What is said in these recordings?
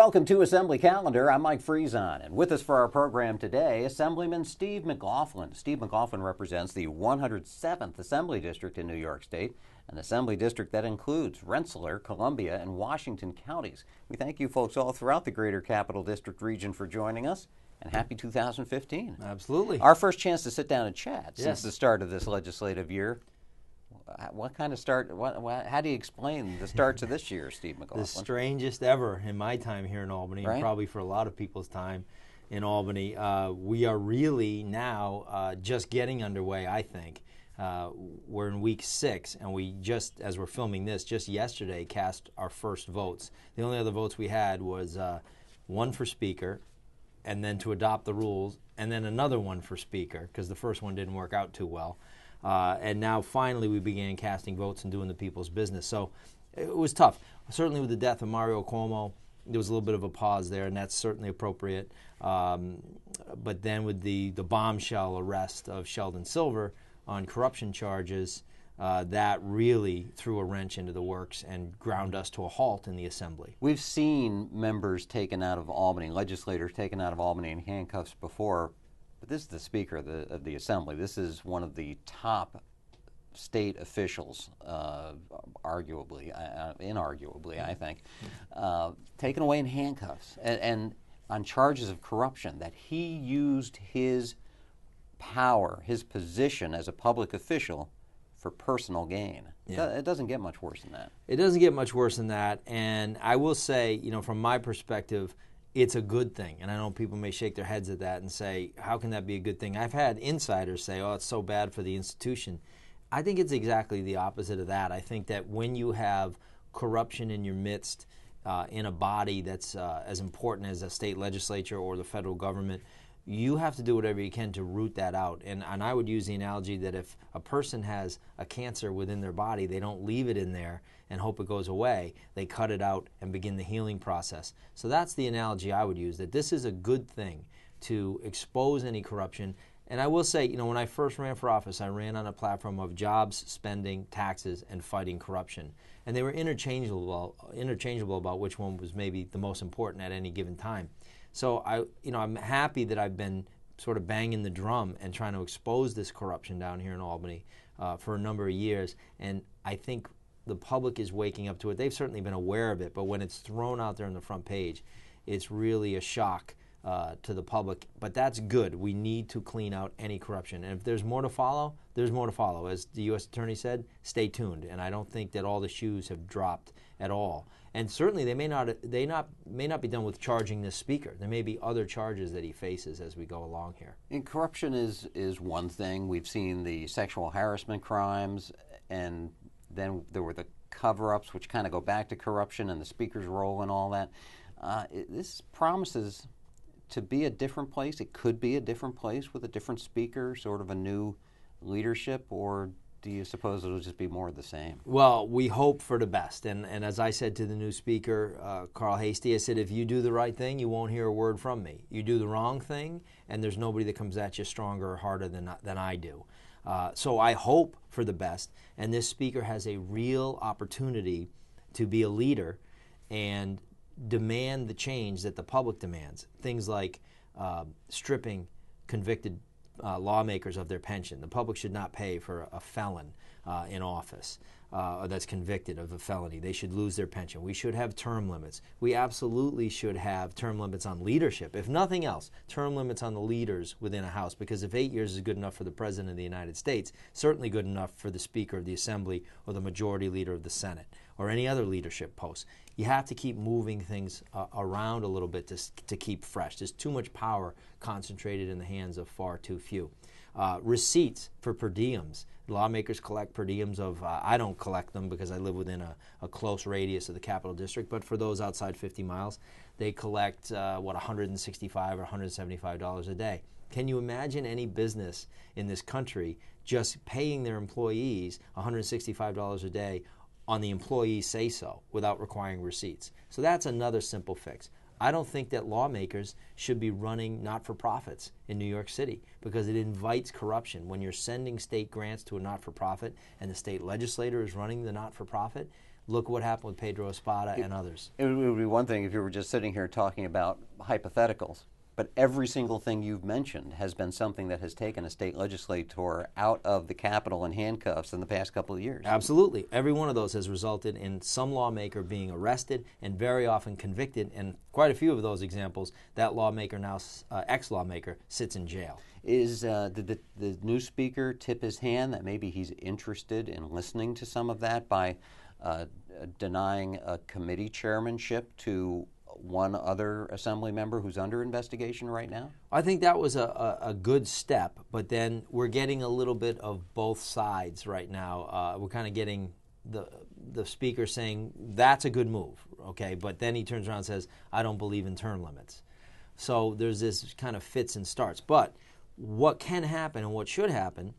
Welcome to Assembly Calendar. I'm Mike Friesen, and with us for our program today, Assemblyman Steve McLaughlin. Steve McLaughlin represents the 107th Assembly District in New York State, an Assembly District that includes Rensselaer, Columbia, and Washington counties. We thank you folks all throughout the Greater Capital District region for joining us, and happy 2015. Absolutely. Our first chance to sit down and chat since the start of this legislative year. What kind of start, how do you explain the start to this year, Steve McLaughlin? The strangest ever in my time here in Albany, right? And probably for a lot of people's time in Albany. We are really now just getting underway, I think. We're in week 6, and we just, as we're filming this, just yesterday cast our first votes. The only other votes we had was one for Speaker, and then to adopt the rules, and then another one for Speaker, because the first one didn't work out too well. And now finally we began casting votes and doing the people's business. So it was tough. Certainly with the death of Mario Cuomo, there was a little bit of a pause there, and that's certainly appropriate. But then with the bombshell arrest of Sheldon Silver on corruption charges, that really threw a wrench into the works and ground us to a halt in the Assembly. We've seen members taken out of Albany, legislators taken out of Albany in handcuffs before. But this is the Speaker of the Assembly. This is one of the top state officials, arguably, inarguably, I think, taken away in handcuffs and on charges of corruption, that he used his power, his position as a public official for personal gain. Yeah. It doesn't get much worse than that. It doesn't get much worse than that. And I will say, from my perspective, it's a good thing. And I know people may shake their heads at that and say, how can that be a good thing? I've had insiders say, oh, it's so bad for the institution. I think it's exactly the opposite of that. I think that when you have corruption in your midst in a body that's as important as a state legislature or the federal government, you have to do whatever you can to root that out. And I would use the analogy that if a person has a cancer within their body, they don't leave it in there and hope it goes away. They cut it out and begin the healing process. So that's the analogy I would use, that this is a good thing to expose any corruption. And I will say, when I first ran for office, I ran on a platform of jobs, spending, taxes, and fighting corruption. And they were interchangeable about which one was maybe the most important at any given time. So I'm happy that I've been sort of banging the drum and trying to expose this corruption down here in Albany for a number of years. And I think the public is waking up to it. They've certainly been aware of it, but when it's thrown out there on the front page, it's really a shock to the public. But that's good. We need to clean out any corruption. And if there's more to follow, there's more to follow. As the U.S. Attorney said, stay tuned. And I don't think that all the shoes have dropped at all. And certainly they may not be done with charging this Speaker. There may be other charges that he faces as we go along here. And corruption is one thing. We've seen the sexual harassment crimes, and then there were the cover-ups, which kind of go back to corruption and the Speaker's role and all that. This promises to be a different place. It could be a different place with a different Speaker, sort of a new leadership, or do you suppose it'll just be more of the same? Well, we hope for the best. And as I said to the new Speaker, Carl Hastie, I said, if you do the right thing, you won't hear a word from me. You do the wrong thing, and there's nobody that comes at you stronger or harder than I do. So I hope for the best. And this Speaker has a real opportunity to be a leader and demand the change that the public demands. Things like stripping convicted lawmakers of their pension. The public should not pay for a felon in office that's convicted of a felony. They should lose their pension. We should have term limits. We absolutely should have term limits on leadership. If nothing else, term limits on the leaders within a House, because if 8 years is good enough for the President of the United States, certainly good enough for the Speaker of the Assembly or the Majority Leader of the Senate or any other leadership post. You have to keep moving things around a little bit to keep fresh. There's too much power concentrated in the hands of far too few. Receipts for per diems. Lawmakers collect per diems of, I don't collect them because I live within a close radius of the Capital District, but for those outside 50 miles, they collect, $165 or $175 a day. Can you imagine any business in this country just paying their employees $165 a day on the employee's say-so without requiring receipts? So that's another simple fix. I don't think that lawmakers should be running not-for-profits in New York City because it invites corruption. When you're sending state grants to a not-for-profit and the state legislator is running the not-for-profit, Look what happened with Pedro Espada and others. It would be one thing if you were just sitting here talking about hypotheticals, but every single thing you've mentioned has been something that has taken a state legislator out of the Capitol in handcuffs in the past couple of years. Absolutely. Every one of those has resulted in some lawmaker being arrested and very often convicted, and quite a few of those examples, that lawmaker now, ex-lawmaker, sits in jail. Did the new speaker tip his hand that maybe he's interested in listening to some of that by denying a committee chairmanship to one other assembly member who's under investigation right now? I think that was a good step, but then we're getting a little bit of both sides right now. We're kind of getting the speaker saying that's a good move, okay, but then he turns around and says, I don't believe in term limits. So there's this kind of fits and starts. But what can happen and what should happen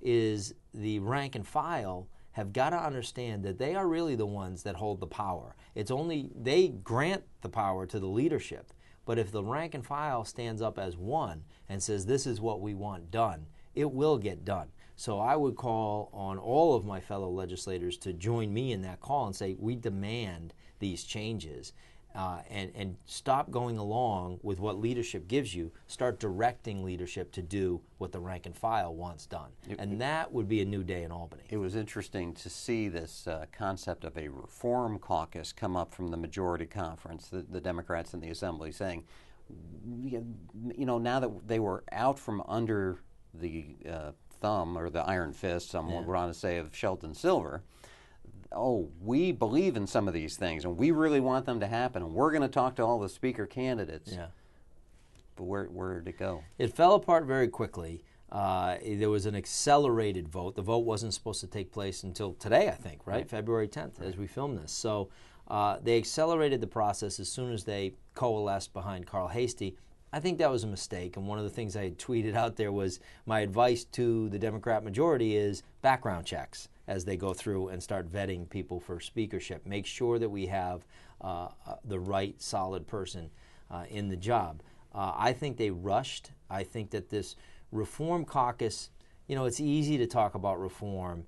is the rank and file have got to understand that they are really the ones that hold the power. It's only they grant the power to the leadership. But if the rank and file stands up as one and says this is what we want done, it will get done. So I would call on all of my fellow legislators to join me in that call and say we demand these changes. And stop going along with what leadership gives you. Start directing leadership to do what the rank and file wants done. And that would be a new day in Albany. It was interesting to see this concept of a reform caucus come up from the majority conference, the Democrats in the Assembly, saying, you know, now that they were out from under the thumb or the iron fist, some would want to say, of Sheldon Silver, oh, we believe in some of these things, and we really want them to happen, and we're going to talk to all the speaker candidates. Yeah. But where did it go? It fell apart very quickly. There was an accelerated vote. The vote wasn't supposed to take place until today, I think, right? February 10th, as we film this. So they accelerated the process as soon as they coalesced behind Carl Hastie. I think that was a mistake, and one of the things I tweeted out there was my advice to the Democrat majority is background checks as they go through and start vetting people for speakership. Make sure that we have the right, solid person in the job. I think they rushed. I think that this reform caucus, you know, it's easy to talk about reform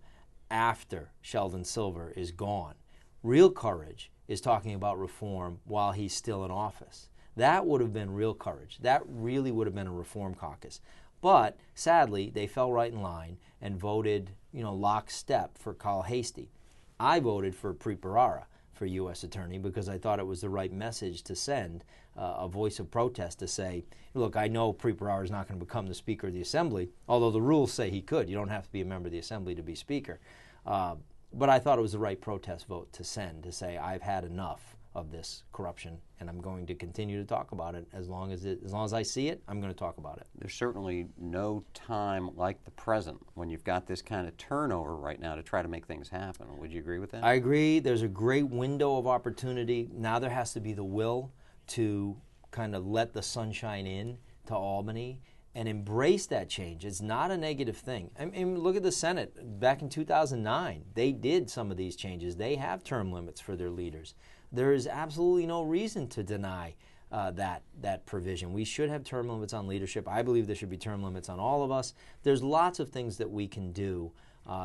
after Sheldon Silver is gone. Real courage is talking about reform while he's still in office. That would have been real courage. That really would have been a reform caucus. But sadly, they fell right in line and voted, you know, lockstep for Carl Hastie. I voted for Preet Bharara for U.S. Attorney because I thought it was the right message to send, a voice of protest to say, look, I know Preet Bharara is not going to become the Speaker of the Assembly, although the rules say he could. You don't have to be a member of the Assembly to be Speaker. But I thought it was the right protest vote to send, to say I've had enough of this corruption, and I'm going to continue to talk about it as long as I see it. I'm going to talk about it. There's certainly no time like the present when you've got this kind of turnover right now to try to make things happen. Would you agree with that? I agree. There's a great window of opportunity. Now there has to be the will to kind of let the sunshine in to Albany and embrace that change. It's not a negative thing. I mean, look at the Senate. Back in 2009, they did some of these changes. They have term limits for their leaders. There is absolutely no reason to deny that provision. We should have term limits on leadership. I believe there should be term limits on all of us. There's lots of things that we can do.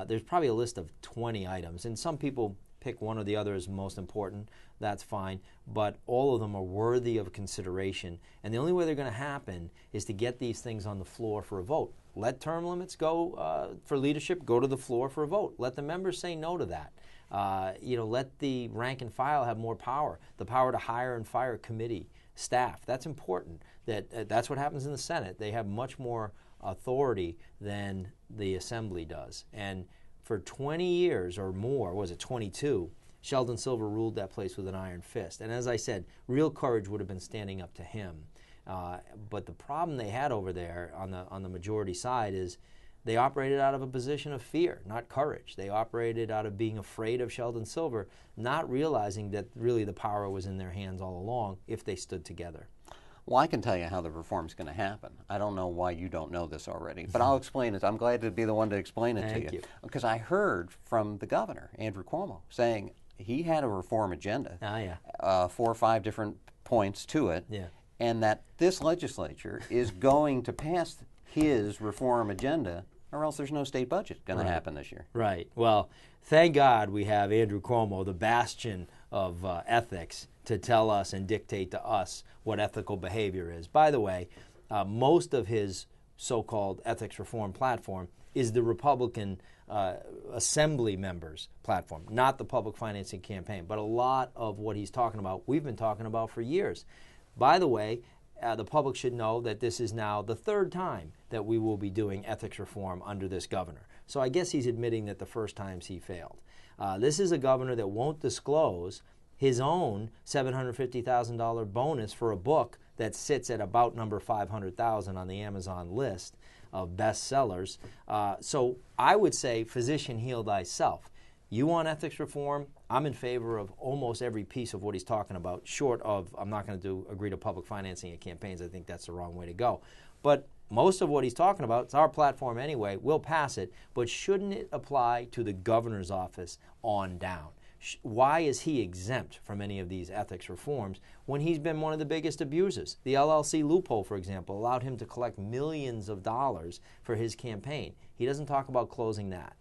There's probably a list of 20 items, and some people pick one or the other as most important. That's fine, but all of them are worthy of consideration, and the only way they're going to happen is to get these things on the floor for a vote. Let term limits go for leadership, go to the floor for a vote. Let the members say no to that. Let the rank and file have more power, the power to hire and fire committee staff. That's important. That's what happens in the Senate. They have much more authority than the Assembly does. And for 20 years or more, was it 22, Sheldon Silver ruled that place with an iron fist. And as I said, real courage would have been standing up to him. But the problem they had over there on the majority side is they operated out of a position of fear, not courage. They operated out of being afraid of Sheldon Silver, not realizing that really the power was in their hands all along if they stood together. Well, I can tell you how the reform's going to happen. I don't know why you don't know this already, but I'll explain it. I'm glad to be the one to explain it to you. Because I heard from the governor, Andrew Cuomo, saying he had a reform agenda, 4 or 5 different points to it, and that this legislature is going to pass his reform agenda or else there's no state budget going to happen this year. Right. Well, thank God we have Andrew Cuomo, the bastion of ethics, to tell us and dictate to us what ethical behavior is. By the way, most of his so-called ethics reform platform is the Republican Assembly members' platform, not the public financing campaign. But a lot of what he's talking about, we've been talking about for years. By the way, the public should know that this is now the third time that we will be doing ethics reform under this governor. So I guess he's admitting that the first times he failed. This is a governor that won't disclose his own $750,000 bonus for a book that sits at about number 500,000 on the Amazon list of bestsellers. So I would say, physician, heal thyself. You want ethics reform? I'm in favor of almost every piece of what he's talking about, short of I'm not going to agree to public financing of campaigns. I think that's the wrong way to go. But most of what he's talking about, it's our platform anyway, we'll pass it, but shouldn't it apply to the governor's office on down? Why is he exempt from any of these ethics reforms when he's been one of the biggest abusers? The LLC loophole, for example, allowed him to collect millions of dollars for his campaign. He doesn't talk about closing that.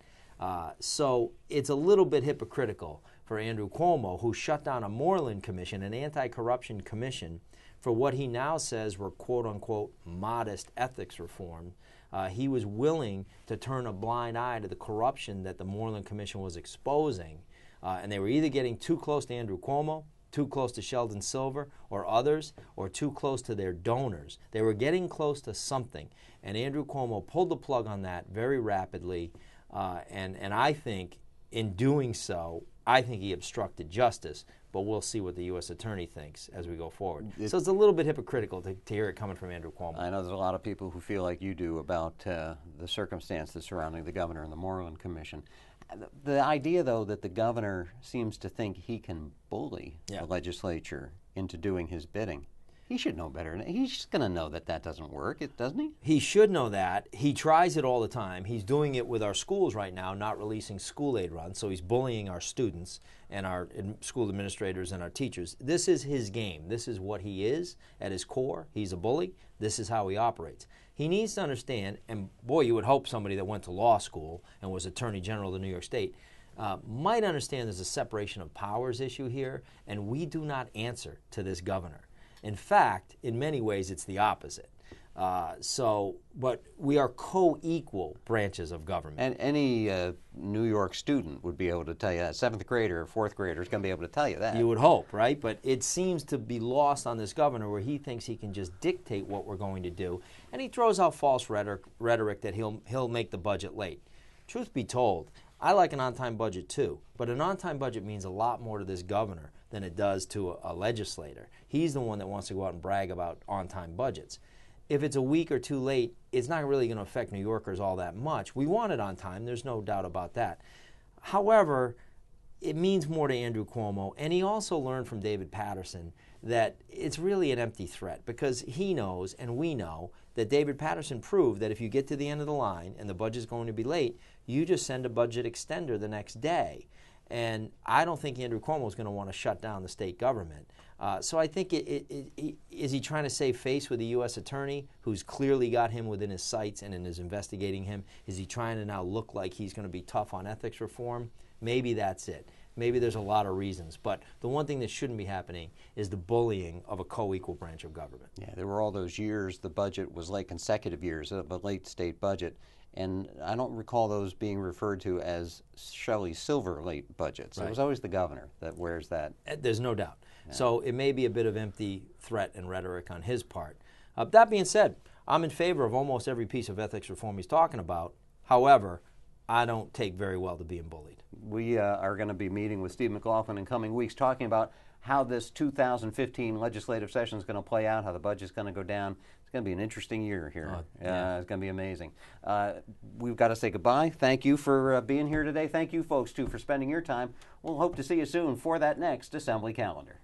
So it's a little bit hypocritical for Andrew Cuomo, who shut down a Moreland Commission, an anti-corruption commission, for what he now says were quote-unquote modest ethics reform. He was willing to turn a blind eye to the corruption that the Moreland Commission was exposing. And they were either getting too close to Andrew Cuomo, too close to Sheldon Silver or others, or too close to their donors. They were getting close to something. And Andrew Cuomo pulled the plug on that very rapidly. And I think in doing so, I think he obstructed justice. But we'll see what the U.S. Attorney thinks as we go forward. So it's a little bit hypocritical to hear it coming from Andrew Cuomo. I know there's a lot of people who feel like you do about the circumstances surrounding the governor and the Moreland Commission. The idea, though, that the governor seems to think he can bully the legislature into doing his bidding, he should know better. He's going to know that that doesn't work, doesn't he? He should know that. He tries it all the time. He's doing it with our schools right now, not releasing school aid runs, so he's bullying our students and our school administrators and our teachers. This is his game. This is what he is at his core. He's a bully. This is how he operates. He needs to understand, and boy, you would hope somebody that went to law school and was Attorney General of New York State might understand there's a separation of powers issue here, and we do not answer to this governor. In fact, in many ways, it's the opposite. But we are co-equal branches of government. And any New York student would be able to tell you that. 7th grader or 4th grader is going to be able to tell you that. You would hope, right? But it seems to be lost on this governor where he thinks he can just dictate what we're going to do. And he throws out false rhetoric that he'll make the budget late. Truth be told, I like an on-time budget too, but an on-time budget means a lot more to this governor than it does to a legislator. He's the one that wants to go out and brag about on-time budgets. If it's a week or two late, it's not really going to affect New Yorkers all that much. We want it on time. There's no doubt about that. However, it means more to Andrew Cuomo, and he also learned from David Patterson that it's really an empty threat because he knows and we know that David Patterson proved that if you get to the end of the line and the budget's going to be late, you just send a budget extender the next day. And I don't think Andrew Cuomo is going to want to shut down the state government. So I think is he trying to save face with the U.S. Attorney, who's clearly got him within his sights and is investigating him? Is he trying to now look like he's going to be tough on ethics reform? Maybe that's it. Maybe there's a lot of reasons. But the one thing that shouldn't be happening is the bullying of a co-equal branch of government. Yeah, there were all those years the budget was like consecutive years of a late state budget. And I don't recall those being referred to as Shelley Silver late budgets. Right. It was always the governor that wears that. There's no doubt. Yeah. So it may be a bit of empty threat and rhetoric on his part. That being said, I'm in favor of almost every piece of ethics reform he's talking about. However, I don't take very well to being bullied. We are going to be meeting with Steve McLaughlin in coming weeks talking about how this 2015 legislative session is going to play out, how the budget's going to go down. It's going to be an interesting year here. Yeah. It's going to be amazing. We've got to say goodbye. Thank you for being here today. Thank you, folks, too, for spending your time. We'll hope to see you soon for that next Assembly Calendar.